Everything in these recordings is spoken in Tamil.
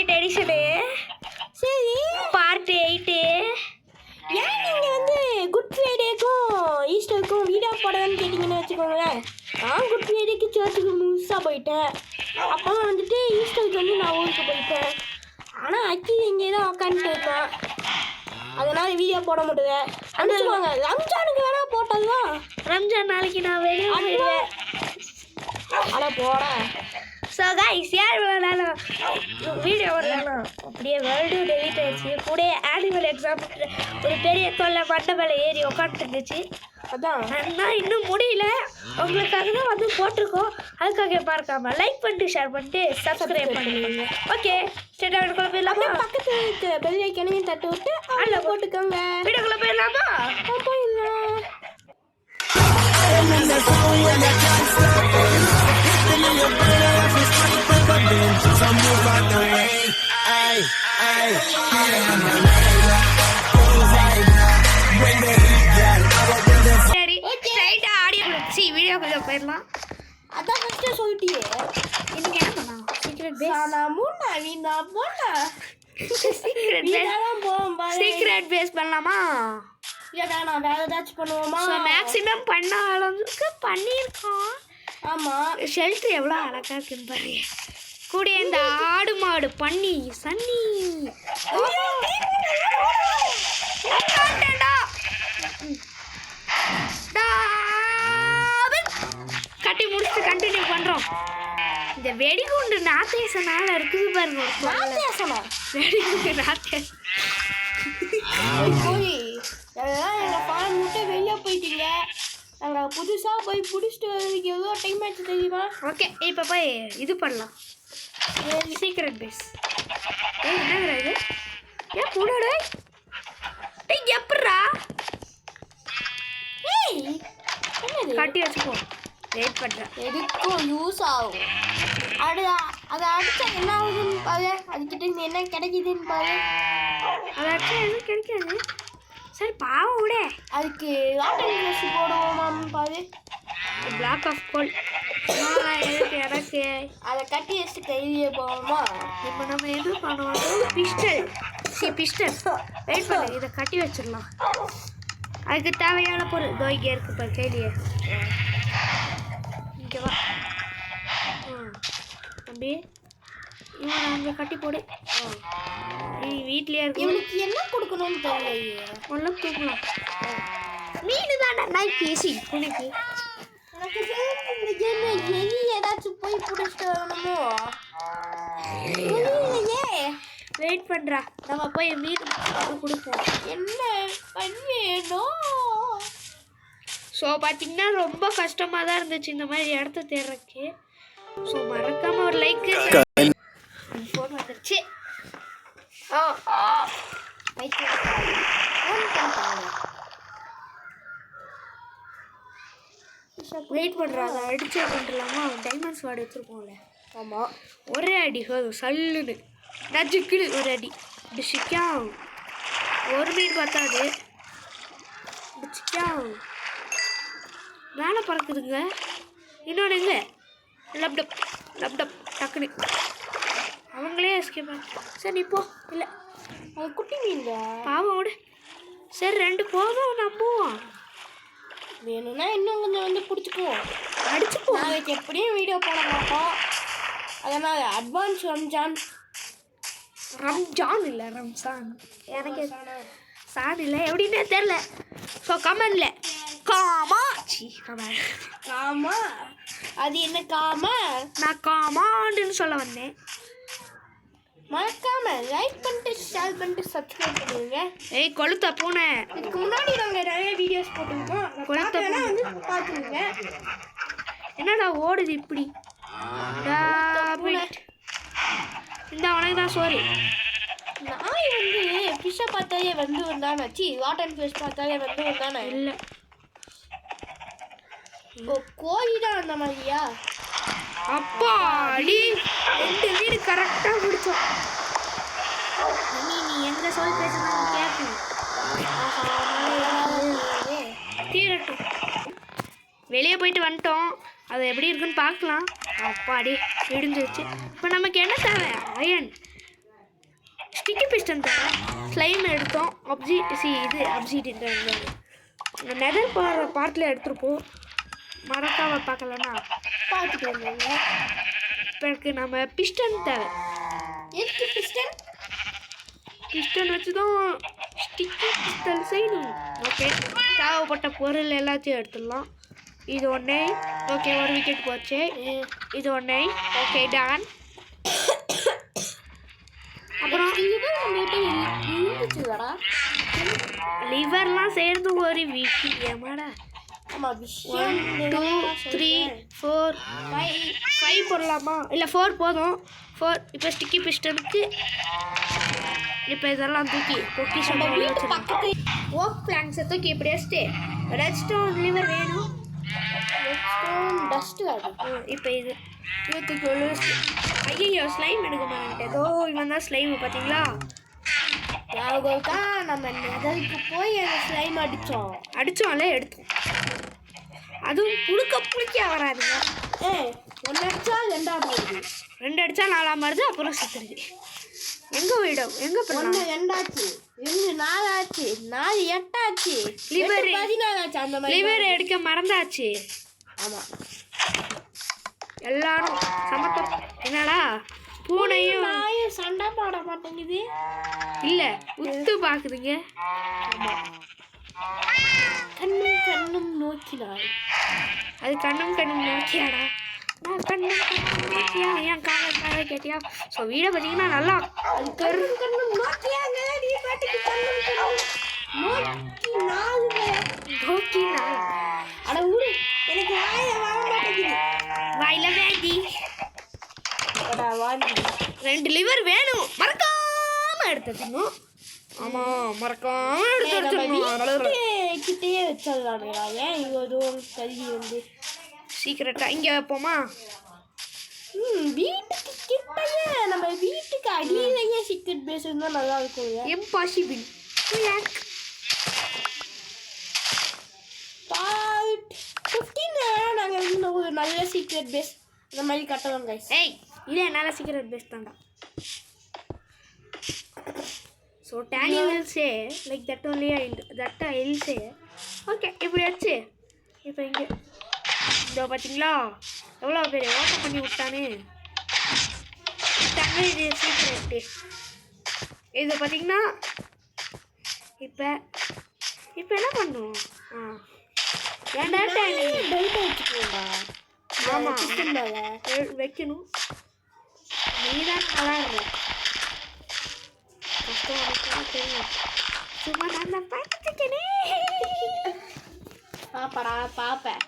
ராக்கெட் எடிஷனு சரி பார்ட் 8. ஏன் நீங்கள் வந்து குட் ஃப்ரைடேக்கும் ஈஸ்டருக்கும் வீடியோ போடணும்னு கேட்டிங்கன்னு வச்சுக்கோங்களேன். நான் குட் ஃப்ரைடேக்கு சர்ச்சுக்கு முழுசாக போயிட்டேன். அப்போ வந்துட்டு ஈஸ்டருக்கு வந்து நான் ஊருக்கு போயிட்டேன். ஆனால் அக்கி இங்கே தான் உட்காந்துட்டு இருக்கான். அதனால் வீடியோ போட முடியல. அனுப்பிச்சுவாங்க. ரம்ஜானுக்கு வேணால் போட்டதுதான். ரம்ஜான் நாளைக்கு நான் வெளியே போயிடுவேன். ஆனால் போகிறேன். ஸோ கைஸ், யார் வேணாலும் வீடியோ வரலாம் அப்படியே வேர்ல்டு டெலிட் ஆயிடுச்சு. கூட ஆனுவல் எக்ஸாம் ஒரு பெரிய தொல்லை மண்டை மேலே ஏறி உட்காந்துருந்துச்சு. அதான் ஆனால் இன்னும் முடியல. உங்களுக்காக தான் வந்து போட்டிருக்கோம். அதுக்காக பார்க்காம லைக் பண்ணிட்டு ஷேர் பண்ணிட்டு சப்ஸ்கிரைப் பண்ணுவீங்க. ஓகே, ஸ்டேட்டாக போயிடலாமா? பக்கத்து பெல் ஐக்கனையும் தட்டு விட்டு அதில் போட்டுக்கோங்க. வீடியோக்குள்ளே போயிடலாமா? போயிடலாம். சரி, ஸ்ட்ரைட்டாக ஆடியோ வச்சு வீடியோக்குள்ளே போயிடலாம். அதான் ஃபஸ்ட்டு சொல்லிட்டியே. இன்னைக்கு என்ன பண்ணலாம்? Secret base. சீக்ரெட் பேஸ் பண்ணலாமா? நான் வேற ஏதாச்சும் பண்ணுவோமா? ஸோ மேக்ஸிமம் பண்ண அளவுக்கு பண்ணியிருக்கோம். ஆமாம். ஷெல்டர் எவ்வளோ அழகாக இருக்குன்னு பாருங்க. கூட இந்த ஆடு மாடு பன்னி சன்னி கட்டி முடிச்சுட்டு கண்டினியூ பண்ணுறோம். இந்த வெடிகுண்டு நாத்தேசனால இருக்குது பாருங்க. வெடிகுண்டு நாத்தேசம் போய் எங்கள் ஃபார்ம் விட்டு வெளியே போயிட்டீங்க. நாங்கள் புதுசாக போய் பிடிச்சிட்டு வரதுக்கு எவ்வளோ டைம் ஆச்சு தெரியுமா? ஓகே, இப்போ போய் இது பண்ணலாம். Secret base. என்னதுடா இது? ஏன் கூடாடு எப்படா என்னது? கட்டி வச்சுப்போ. வெயிட் பண்ணுறேன். எதுக்கும் யூஸ் ஆகும். அதை அடித்தா என்ன ஆகுதுன்னு பாரு. அதுக்கிட்ட இருந்து என்ன கிடைக்குதுன்னு பாரு. அதை அடிச்சா எதுவும் கிடைக்காது. சரி பாவம் விட. அதுக்கு வாட்டர் ட்ரெஸ் போடுவோமான்னு பாரு. பிளாக் ஆஃப் கோல் எதுக்கு எனக்கு அதை கட்டி வச்சுட்டு கையிலேயே போவோமா? இப்போ நம்ம எது பண்ணுவோம்? பிஸ்டல். பிஸ்டல். வெயிட் பண்ணு, இதை கட்டி வச்சிடலாம். அதுக்கு தேவையான பொருள் இதோ இங்கே இருக்கு பாரு கையிலேயே. இங்கே வா தம்பி, இவன் அங்கே கட்டி போடு. நீ வீட்லேயே இருக்கு. இவனுக்கு என்ன கொடுக்கணும்னு தெரியலையே. ஒன்றும் தூக்கலாம். மீன் தானே நான் பேசி உனக்கு. எனக்கு இந்த கேம் எலி ஏதாச்சும் போய் பிடிச்சிட்டு வரணுமோ? இல்லையே. வெயிட் பண்ணுறா, நம்ம போய் மீன் கொடுப்போம். என்ன வேணும்? ஸோ பார்த்தீங்கன்னா ரொம்ப கஷ்டமாக தான் இருந்துச்சு இந்த மாதிரி இடத்த தேடுறதுக்கு. ஸோ மறக்காமல் ஒரு லைக்கு. ஃபோன் வந்துருச்சு. வெயிட் பண்ணுறா, அதை அடிச்சே பண்ணுறலாமா? டைமண்ட்ஸ் வார்டு வச்சுருக்கோம்ல. ஆமாம். ஒரே அடி சல்லுன்னு நஜுக்குன்னு ஒரு அடி டிச்சிக்கா. ஒரு மீன் பார்த்தாது டிச்சிக்கா. மேலே பறக்குதுங்க. இன்னொன்று எங்க லப்டப் லப்டப் டக்குன்னு அவங்களே எஸ்கேப். சரி நீ போ. இல்லை அது குட்டி மீன் பாவம் விடு. சரி 2 போதும் நம்புவோம். வேணும்னா இன்னும் கொஞ்சம் வந்து பிடிச்சிக்குவோம். அடிச்சுப்போம். நாளைக்கு எப்படியும் வீடியோ போட மாட்டோம். அதனால் அட்வான்ஸ் ரம்ஜான் இல்லை ரம்சான். எனக்கு சான் இல்லை எப்படின்னே தெரில. ஸோ கமெண்ட்ல காமா அது என்ன காமா? நான் காமான்னு சொல்ல வந்தேன். மறக்காம லைக் பண்ணிட்டு ஷேர் பண்ணிட்டு சப்ஸ்கிரைப் பண்ணுங்க. ஏய் கொளுத்த பூனை. இதுக்கு முன்னாடி நாங்கள் நிறைய வீடியோஸ் போட்டுருக்கோம். கொளுத்தனா வந்து பார்த்துருங்க. என்னடா ஓடுது இப்படி? இந்த உனக்கு தான் சாரி. நாய் வந்து ஃபிஷ்ஷை பார்த்தாலே வந்து வந்தானே. வாட்டர் ஃபிஷ் பார்த்தாலே வந்து வந்தானே. இல்லை கோழி தான் அந்த மாதிரியா? அப்பா அடி 2 வீடு கரெக்டாக பிடிச்சோம். நீ எங்க சொல் பேசுனாலும் கேட்கும். தீரட்டும். வெளியே போயிட்டு வந்துட்டோம். அது எப்படி இருக்குன்னு பார்க்கலாம். அப்பாடி விடிஞ்சிருச்சு. இப்போ நமக்கு என்ன தேவை? அயன். ஸ்டிக்கி பிஸ்டன் தான் ஸ்லைம் எடுத்தோம். அப்சிடின் நெதர் பார்ட்டில் எடுத்துருப்போம். மறக்காம பார்க்கலன்னா பார்த்துட்டு வந்தாங்க. இப்போ நம்ம பிஸ்டன் தேவை. எதுக்கு பிஸ்டன்? பிஸ்டன் வச்சு தான் ஸ்டிக்கி பிஸ்டன் செய்யணும். ஓகே, தேவைப்பட்ட பொருள் எல்லாத்தையும் எடுத்துடலாம். இது ஒன்று. ஓகே, ஒரு விக்கெட் போச்சு. இது ஒன்று. Okay, done. அப்புறம் லிவர்லாம் சேர்ந்து ஒரு விஷயமாடா. 1 2 3 4 5 போடலாமா? இல்லை 4 போதும். 4. இப்போ ஸ்டிக்கி பிஸ்டனுக்கு இப்போ இதெல்லாம் தூக்கி பொக்கிஷன் ஓக் பிளாங்க்ஸை தூக்கி இப்படி வச்சுட்டு ரெட் ஸ்டோன் லிவர் வேணும். டஸ்ட் இப்போ இது தூக்கி ஒன்று ஐயோ ஸ்லைம் எடுக்க மாட்டேன். ஏதோ இவன் தான் ஸ்லைம் பார்த்தீங்களா? யாருக்கா நம்ம நெதலுக்கு போய் அந்த ஸ்லைம் அடித்தோம்ல எடுத்தோம். அதுவும் புளிக்க வராதுங்க. ஒன்று அடிச்சா 2ஆம் வருது, 2 அடித்தா 4ஆம் வருது. அப்புறம் சுற்றுது. எங்கே போயிடும்? எங்கே போயிடும்? 2 ஆச்சு, 4 ஆச்சு, 4 8 ஆச்சு, லிவர் 14 ஆச்சு. அந்த மாதிரி லிவர் எடுக்க மறந்தாச்சு. ஆமாம், எல்லாரும் சமத்த. என்னடா பூனையும் நாயும் சண்டை போட மாட்டேங்குது. இல்லை, உத்து பார்க்குதுங்க. கண்ணும் நோக்கினாய். அது கண்ணும் நோக்கியாடா. நான் கண்ணும் நோக்கியா ஏன் காலை கேட்டியா? ஸோ வீடை பார்த்தீங்கன்னா நல்லா அது கண்ணும் நோக்கியாங்க. நீ பாட்டுக்கு கண்ணும் நோக்கி அட ஊரு எனக்கு வாயில வாழ மாட்டேங்குது. வாயில வேண்டி வாங்கி 2 லிவர் வேணும். மறக்காம எடுத்துக்கணும். ஆமாம், மறக்காம எடுத்து கிட்டேயே வச்சிடலாங்களா? ஏன் இவ்வளோ கல்வி வந்து சீக்கிரட்டாக இங்கே வைப்போமா? வீட்டுக்கு கிட்டயே, நம்ம வீட்டுக்கு அடியிலேயே சீக்ரெட் பேஸ் இருந்தால் நல்லா இருக்கும். இம்பாசிபிள். 15 நாங்கள் வந்து ஒரு நல்ல சீக்ரெட் பேஸ் இந்த மாதிரி கட்டலாம் கைஸ். இதே நல்ல சீக்ரெட் பேஸ் தான்டா. So Danny will say like that only that I will say. Okay, இப்படி வச்சு இப்போ இங்கே இதோ பார்த்தீங்களா எவ்வளோ பேர் ஓப்பன் பண்ணி விட்டானே. இது சீக்ரெட்டு. இது பார்த்தீங்கன்னா இப்போ என்ன பண்ணும்? ஏன்டா டேனி பெல்ட் வச்சுக்கோண்டா. ஆமாம், வைக்கணும். நீதான் நல்லா இல்லை. தெரியும், சும்மா நான் பார்த்துக்கனே. பாப்படா, பார்ப்பேன்,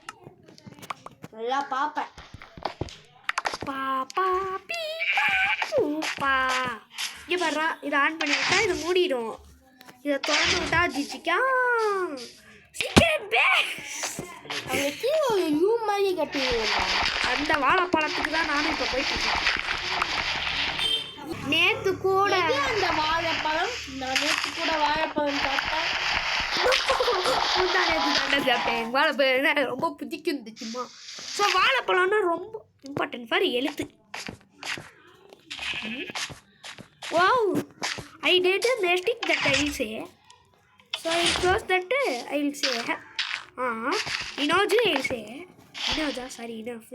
நல்லா பார்ப்பேன். பாப்பா பீப்பா பூப்பா. இங்கே பாடுறா, இதை ஆன் பண்ணி விட்டா இதை மூடிடும். இதை திறந்து விட்டா ஜிச்சிக்கா சீக்கிரம் பேஸ். அவனுக்கு ஒரு ரூம் மாதிரி கட்டிடுவோம்டா. அந்த வாழைப்பழத்துக்கு தான் நானும் இப்போ போயிட்டு இருக்கேன். நேற்று கூட அந்த வாழைப்பழம், நான் நேற்று கூட வாழைப்பழம் சாப்பிட்டேன். சாப்பிட்டேன். வாழைப்பழம் ரொம்ப பிடிக்கும் இருந்துச்சுமா. ஸோ வாழைப்பழம்னா ரொம்ப இம்பார்ட்டன்ட் ஃபார் எழுத்து. Wow, I did a mistake that I will say. So I close that I will say. Enough I will say. Enough, sorry, enough.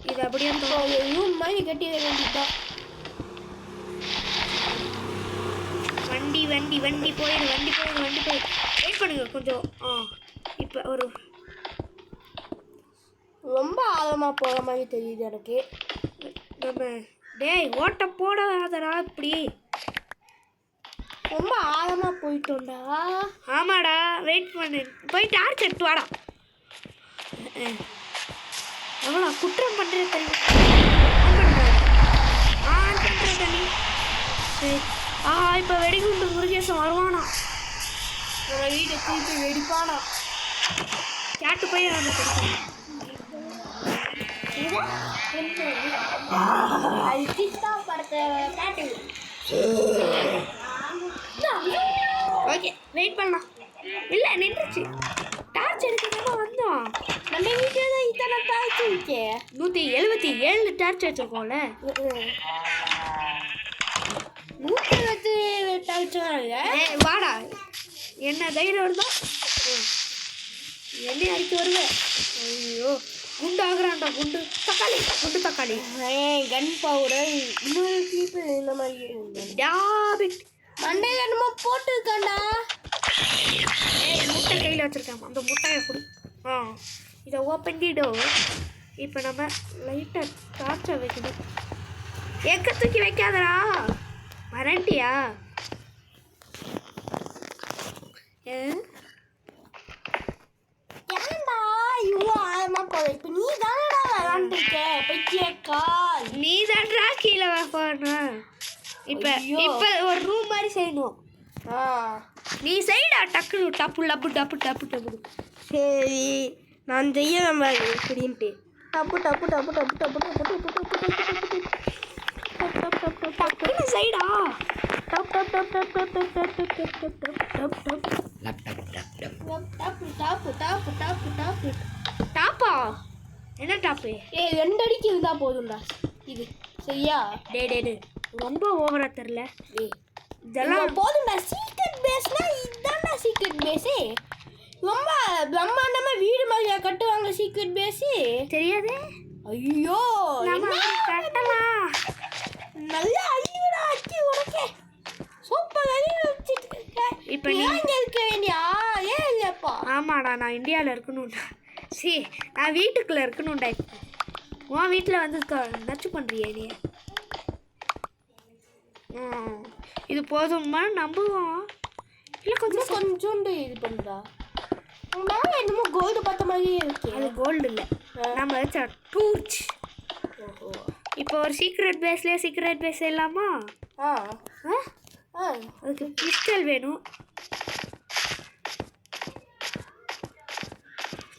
இது அப்படியே ரூம் மாதிரி கட்டிட வேண்டியதான். வண்டி போயிடு. வெயிட் பண்ணுங்க கொஞ்சம். இப்போ ஒரு ரொம்ப ஆழமாக போகிற மாதிரி தெரியுது எனக்கு. நம்ம டேய் ஓட்ட போடாதடா இப்படி. ரொம்ப ஆழமாக போயிட்டோண்டா. ஆமாடா, வெயிட் பண்ணு. போய் டார்ச் எடுத்து வாடா. எவ்வளோ குற்றம் பண்ணுறது தெரியும். தண்ணி சரி. இப்போ வெடிகுண்டு முருகேசன் வருவானா? நம்ம வீட்டை திருப்பி வெடிப்பானா? கேட்டு போய் அவனை கொடுக்கணும். அது சித்தா படத்தை கேட்டு. ஓகே, வெயிட் பண்ணலாம். இல்லை, நின்றுச்சு. டார்ச் எடுக்கிறதா வந்தோம். நம்ம வீட்டில் தான் இத்தனை டார்ச் இருக்கே 177 டார்ச் வச்சிருக்கோம்ல. 177 டார்ச் வாடா, என்ன தைரியம் வருதா? என்ன அடிக்க வருவ? ஐயோ, குண்டு ஆகுறான்டா. குண்டு தக்காளி கன் பவுடர் இன்னொரு கீப்பு இந்த மாதிரி டாபிட் மண்டை என்னமோ போட்டுருக்காண்டா. முட்டை கையில் வச்சிருக்கேன், அந்த முட்டையை கொடு. இதை ஓப்பன் பண்ணிடும். இப்போ நம்ம லைட்டாக டார்ச்சை வைக்கணும். எக்க தூக்கி வைக்காதடா, மரண்டியா? ஏன்டா இவ்வளோ ஆழமா போகுது? இப்போ நீ தானடா விளாண்டுருக்க பைத்தியக்கா. நீ தான்டா கீழே வைக்கணும். இப்போ ஒரு ரூம் மாதிரி செய்யணும். நீ செய்டா, டக்குனு டப்பு லப்பு டப்பு டப்பு டப்பு. சரி, நான் செய்ய நம்ம இப்படின்ட்டு டப்பு டப்பு டப்பு டப்பு டப்பு டப்பு டப்பு டப்பு டக்குனு செய்டா. டப் டப் டப் டப் டப் டப் டப் டப் டப் டப் டப் டப் டப். டாப்பா? என்ன டாப்பு? 2 அடிக்கு இருந்தா போதும்டா இது. சரியா? டே ரொம்ப ஓவரா தெரியல. இதெல்லாம் போதும்டா. சீக்ரெட் பேஸ்னா இதுதான்டா சீக்ரெட் பேஸு. ரொம்ப பிரம்மாண்டமா வீடு மாதிரியா கட்டுவாங்க சீக்ரெட் பேஸு? தெரியாது. ஐயோ, நம்ம கட்டலாம். நல்லா அழிவுடா அச்சி உனக்கே. சூப்பர் அழிவு வச்சுட்டு இப்போ நீ இங்கே இருக்க வேண்டியா? ஏன் இல்லைப்பா? ஆமாடா, நான் இந்தியாவில் இருக்கணும்டா. நான் வீட்டுக்குள்ளே இருக்கணும்டா. இப்போ உன் வீட்டில் வந்து நச்சு பண்ணுறியே நீ. இது போதுமா? நம்புவோம். இல்லை கொஞ்சோண்டு இது பண்ணுறா. மேலே என்னமோ கோல்டு பார்த்த மாதிரியே இருக்கு. அது கோல்டு இல்லை, நம்ம வச்ச டூர்ச். இப்போ ஒரு சீக்ரெட் பேஸ் இல்லாமா? அதுக்கு பிஸ்டல் வேணும்.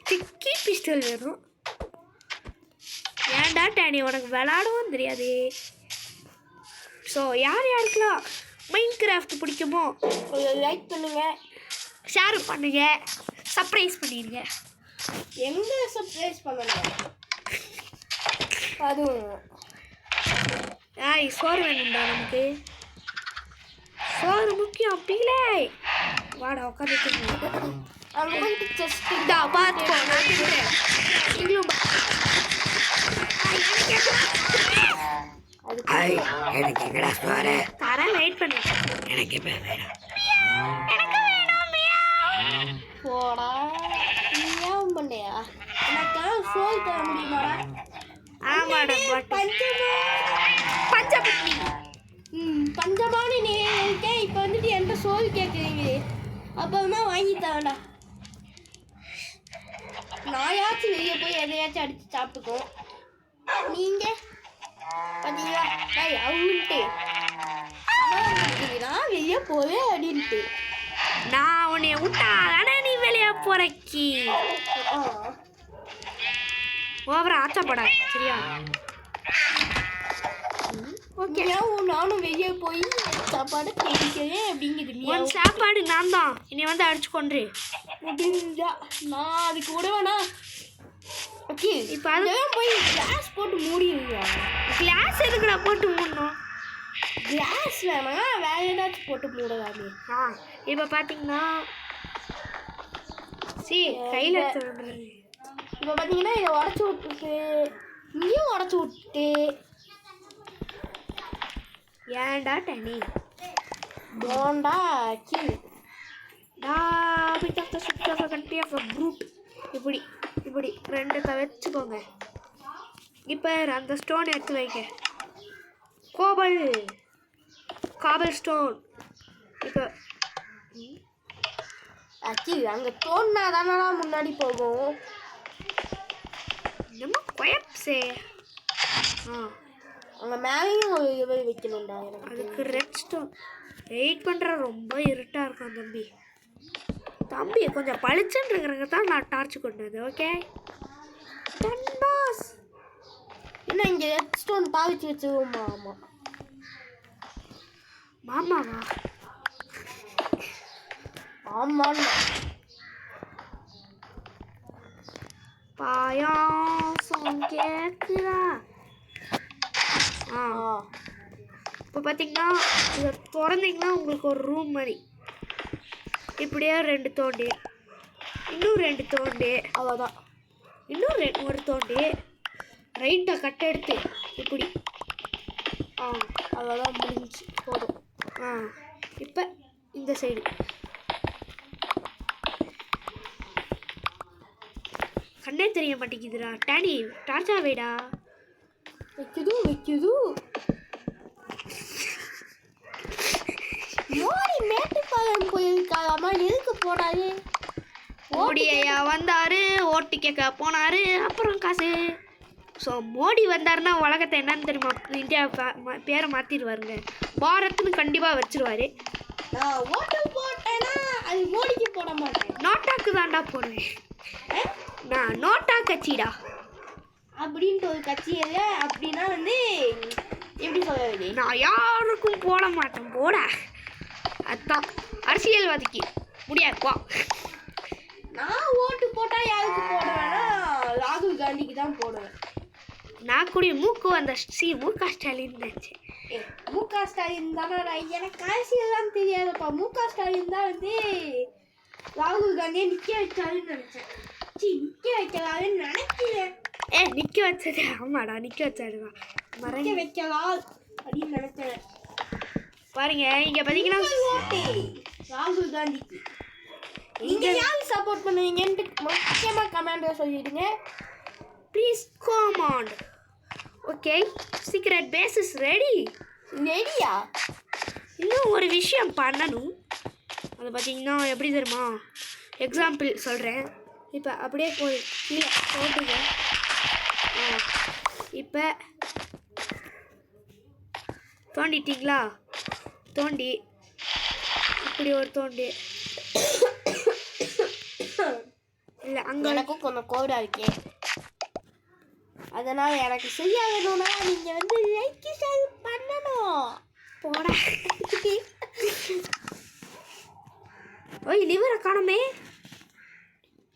திக்கி பிஸ்டல் வேணும். ஏன்டா டேனி, உனக்கு விளாடவும் தெரியாது. ஸோ யாருக்கெல்லாம் மைன்கிராஃப்ட் பிடிக்குமோ லைக் பண்ணுங்க, ஷேர் பண்ணுங்க, சர்ப்ரைஸ் பண்ணிடுங்க. எங்கே சர்ப்ரைஸ் பண்ணணும்? அதுவும் சோறு வேணும்டா நமக்கு. சோறு முக்கியம். பீலே வாடா, உட்காந்துட்டு அங்கே போயிட்டு ஜஸ்ட் இதா பார்த்துக்கோ. எனக்கு எங்கடா சோறு? தரேன், வெயிட் பண்ணு. எனக்கு இப்போ வேணும். எனக்கு வேணும். போடா, ஏன் பண்ணையா? எனக்கெல்லாம் சோறு தர முடியுமாடா? ஆமாடா, பஞ்சபட்னி. பஞ்சமான நீ இருக்கேன். இப்போ வந்துட்டு என்கிட்ட சோறு கேட்குறீங்க. அப்புறமா வாங்கி தரேன்டா. நாயாச்சும் வெளியே போய் எதையாச்சும் அடித்து சாப்பிட்டுக்கோ. நீங்கள் பார்த்தீங்களா அவன்ட்டு நான் வெளியே போவே அப்படின்ட்டு. நான் உன்னைய விட்டா தானே நீ வெளியே போறக்கி. ஓவரா ஆச்சப்படா, சரியா? ஓகே, நானும் வெளியே போய் சாப்பாடு கிடைக்கிறேன் அப்படிங்குது. உன் சாப்பாடு நான் தான். இனி வந்து அடிச்சு கொண்டு முடிஞ்சா நான் அதுக்கு விடுவேனா? ஓகே, இப்போ அதெல்லாம் போய் கிளாஸ் போட்டு மூடிடுங்க. கிளாஸ் எதுக்குடா போட்டு மூடணும்? கிளாஸ் வேணாம், வேற ஏதாச்சும் போட்டு மூடலாமே. இப்போ பார்த்தீங்கன்னா கையில் இப்போ பார்த்தீங்கன்னா இதை உடச்சி விட்டுட்டு இங்கேயும் உடச்சி விட்டுட்டு. ஏன்டா டனி போண்டா கீழ் இப்படி இப்படி 2 வச்சுக்கோங்க. இப்போ அந்த ஸ்டோன் எடுத்து வைங்க. காபல் ஸ்டோன். இப்போ ஆக்சுவலி அங்கே தோணுனா தானடா முன்னாடி போகும். நம்ம கொயப்ஸே. அங்கே மேலேயும் ஒரு இது வைக்கணும்டா. அதுக்கு ரெட் ஸ்டோன் வெயிட் பண்ணுற. ரொம்ப இருட்டாக இருக்கும் தம்பி கொஞ்சம் பளிச்சுன்னு இருக்கிறங்க தான் நான் டார்ச் கொண்டது. Okay boss. என்ன இங்கே ரெட் ஸ்டோன் தாளிச்சு வச்சுருவோமா? ஆமாம் மாமாவா? ஆமாம். பாயாஸ் சவுண்ட் கேட்குதா? இப்போ பார்த்தீங்கன்னா இதை திறந்தீங்கன்னா உங்களுக்கு ஒரு ரூம் மாதிரி இப்படியே 2 தோண்டி, இன்னும் 2 தோண்டி, அவ்வளோதான். இன்னும் ஒரு தோண்டி, ரைட்டாக கட் எடுத்து இப்படி அவ்வளோதான் முடிஞ்சு போதும். இப்போ இந்த சைடு கண்ணே தெரிய மாட்டேங்குதுடா. டேடி டார்ச்சா வைடா. வைக்குது மோடி மேட்டுப்பாளையம் போயிருக்காராமா, எதுக்கு போனாரு? மோடியா வந்தாரு, ஓட்டு கேட்க போனாரு, அப்புறம் காசு. ஸோ மோடி வந்தாருன்னா உலகத்தை என்னன்னு தெரியுமா, இந்தியா பேரை மாற்றிடுவாருங்க. பாரத்னு கண்டிப்பாக வச்சிருவாரு. நான் ஓட்டு போட்டேன்னா அது மோடிக்கு போட மாட்டேன், நோட்டாக்கு தாண்டா போடுவேன். நான் நோட்டா கட்சிடா அப்படின்ட்டு ஒரு கட்சி இல்லை. அப்படின்னா வந்து எப்படி சொல்றது, நான் யாருக்கும் போட மாட்டேன். போட அதான் அரசியல்வாதிக்கு முடியாதுப்பா. நான் ஓட்டு போட்டால் யாருக்கு போடுவேன்னா ராகுல் காந்திக்கு தான் போடுவேன். நான் கூட மூக்கு வந்த முக ஸ்டாலின் நினச்சி. முக ஸ்டாலின் தானே, எனக்கு அரசியல்லாம் தெரியாதுப்பா. முக ஸ்டாலின் தான் வந்து ராகுல் காந்தியை நிற்க வச்சாருன்னு நினச்சேன். நிற்க வைக்கலான்னு நினைக்கிறேன். நிற்க வச்சது ஆமாடா, நிற்க வச்சாருதான். மறைக்க வைக்கலாம் அப்படின்னு நினைச்சேன். பாருங்க இங்கே பார்த்தீங்கன்னா ஓட்டு ராகுல் காந்திக்கு. நீங்கள் யார் சப்போர்ட் பண்ணுவீங்கன்ட்டு முக்கியமாக கமெண்ட்டில் சொல்லிடுங்க please. Comment. Okay, secret base is ready. ரெடியா? இன்னும் ஒரு விஷயம் பண்ணணும். அது பார்த்தீங்கன்னா எப்படி தெரியுமா, எக்ஸாம்பிள் சொல்கிறேன். இப்போ அப்படியே ஒரு கீழே தோண்டுங்க. இப்போ தோண்டிட்டீங்களா? தோண்டி இப்படி ஒரு தோண்டி இல்லை, அங்கே எனக்கும் கொஞ்சம் கோடாக இருக்கே, அதனால் எனக்கு சரியாகணும்னா நீங்கள் வந்து லைக் ஷேர் பண்ணணும். போட ஓய் லிவரை காணுமே.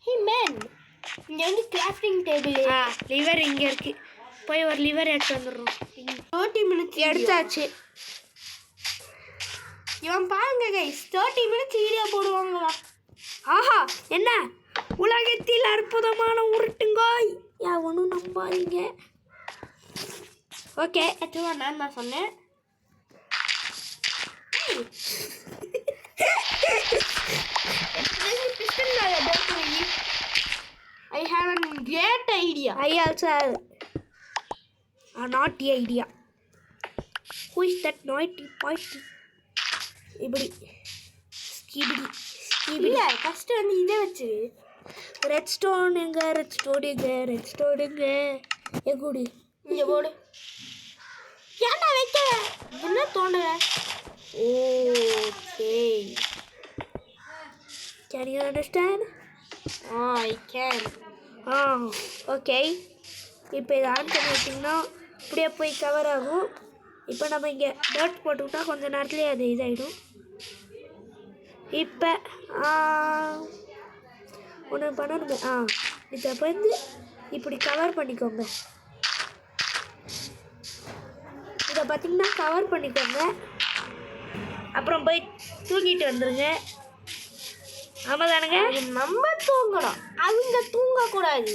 ஹே மேன், இங்கே வந்து கிராஃப்டிங் டேபிள். லிவர் இங்கே இருக்குது. போய் ஒரு லிவர் எடுத்து வந்துடுறோம். 30 minutes எடுத்தாச்சு. இவன் பாருங்க கைஸ், 30 minutes வீடியோ போடுவாங்களா? ஆஹா, என்ன உலகத்தில் அற்புதமான உருட்டுங்காய். ஒன்றும் நம்பாதீங்க. ஓகே, ஆக்சுவலாக நான் தான் சொன்னேன். I have a great idea. I also have a naughty idea. Who is that naughty party? இப்படி ஸ்கிபிடி ஸ்கிபிடி. இல்லை, ஃபஸ்ட்டு வந்து இதை வச்சு ரெட் ஸ்டோன் எங்க, ரெட் ஸ்டோன் எங்க, ரெட் ஸ்டோன் எங்க, எங்கூடி இங்கே போடு. ஏன்டா வைக்க என்ன தோணுற? Okay, can you understand? I can. Okay. இப்போ இதை ஆன் பண்ணி வச்சிங்கன்னா இப்படியே போய் கவர் ஆகும். இப்போ நம்ம இங்கே டர்ட் போட்டுக்கிட்டா கொஞ்ச நேரத்துலேயே அது இதாகிடும். இப்போ ஒன்று பண்ணணுமே. இதை வந்து இப்படி கவர் பண்ணிக்கோங்க. இதை பார்த்திங்கன்னா கவர் பண்ணிக்கோங்க. அப்புறம் போய் தூங்கிட்டு வந்துடுங்க. ஆமாம் தானுங்க, நம்ம தூங்கணும், அவங்க தூங்கக்கூடாது.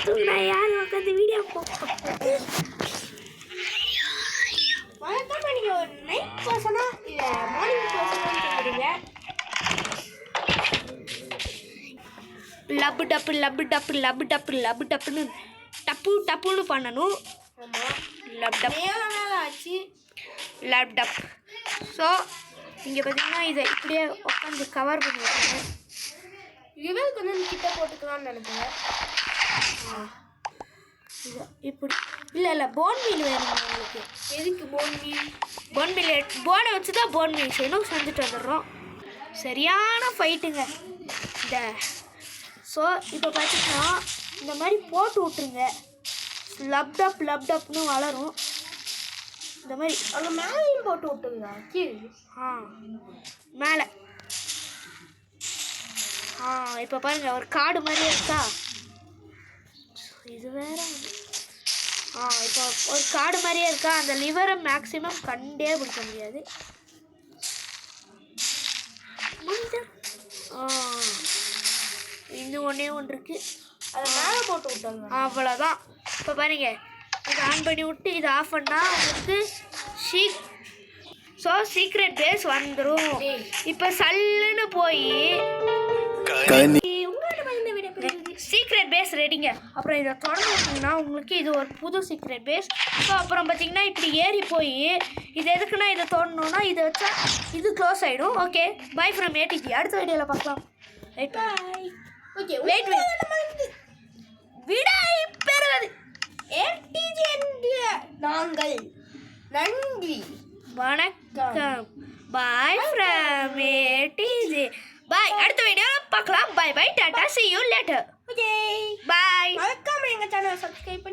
தூங்கினா யார் உட்காந்து வீடியோ வழக்கமாக நீங்கள் ஒரு நைட் பர்சனா இல்லை மார்னிங் பர்சனான்னு சொல்லுறீங்க. லப்பு டப்பு லப்பு டப்பு லப்பு டப்பு லப்பு டப்புன்னு டப்பு டப்புன்னு பண்ணணும். ஆமாம், லப் டப் நேரம் ஆச்சு. லப் டப். ஸோ இங்கே பார்த்தீங்கன்னா இதை இப்படியே உட்காந்து கவர் பண்ணி வைக்கணும். இவருக்கு வந்து கிட்ட போட்டுக்கலாம்னு நினைப்பேன். இதை இப்படி இல்லை போன் மீல் வேணும் உங்களுக்கு. எதுக்கு போன் மீல்? போன் மீல் போனை வச்சு தான் போன் மீல் செய்யணும். செஞ்சுட்டு வந்துடுறோம். சரியான ஃபைட்டுங்க இந்த. ஸோ இப்போ பார்த்தீங்கன்னா இந்த மாதிரி போட்டு விட்ருங்க. லப் டப்னு வளரும். இந்த மாதிரி அங்கே மேலேயும் போட்டு விட்டுருங்க. மேலே இப்போ பாருங்கள் ஒரு காடு மாதிரி இருக்கா. இது வேற இப்போ ஒரு காடு மாதிரியே இருக்கா. அந்த லிவரை மேக்ஸிமம் கண்டே பிடிக்க முடியாது. இன்னும் ஒன்றே ஒன்று இருக்குது, அதை மேலே போட்டு விட்டாங்க. அவ்வளோதான். இப்போ பாருங்க, இதை ஆன் பண்ணி விட்டு இதை ஆஃப் பண்ணால் உங்களுக்கு சீக்ரெட் பேஸ் வந்துடும். இப்போ சல்லுன்னு போய் சீக்ரெட் பேஸ் ரெடிங்க. அப்புறம் இதை தொடர்ந்துட்டிங்கன்னா உங்களுக்கு இது ஒரு புது சீக்ரெட் பேஸ். ஸோ அப்புறம் பார்த்தீங்கன்னா இப்படி ஏறி போய் இது எதுக்குன்னா இதை தொடணுன்னா இதை வச்சா இது க்ளோஸ் ஆகிடும். Okay, by from ADG. அடுத்த வீடியோவில் பார்க்கலாம். ரைட், பாய். ஓகே, வெயிட் விடை பெறுவது ஏடிஜி என்று நாங்கள் நன்றி வணக்கம். Bye from ADG. பாய். அடுத்த வீடியோவில் பார்க்கலாம். பாய் பாய், டாடா, see you later. Okay, bye. மறக்காம எங்கள் சேனலை சப்ஸ்கிரைப்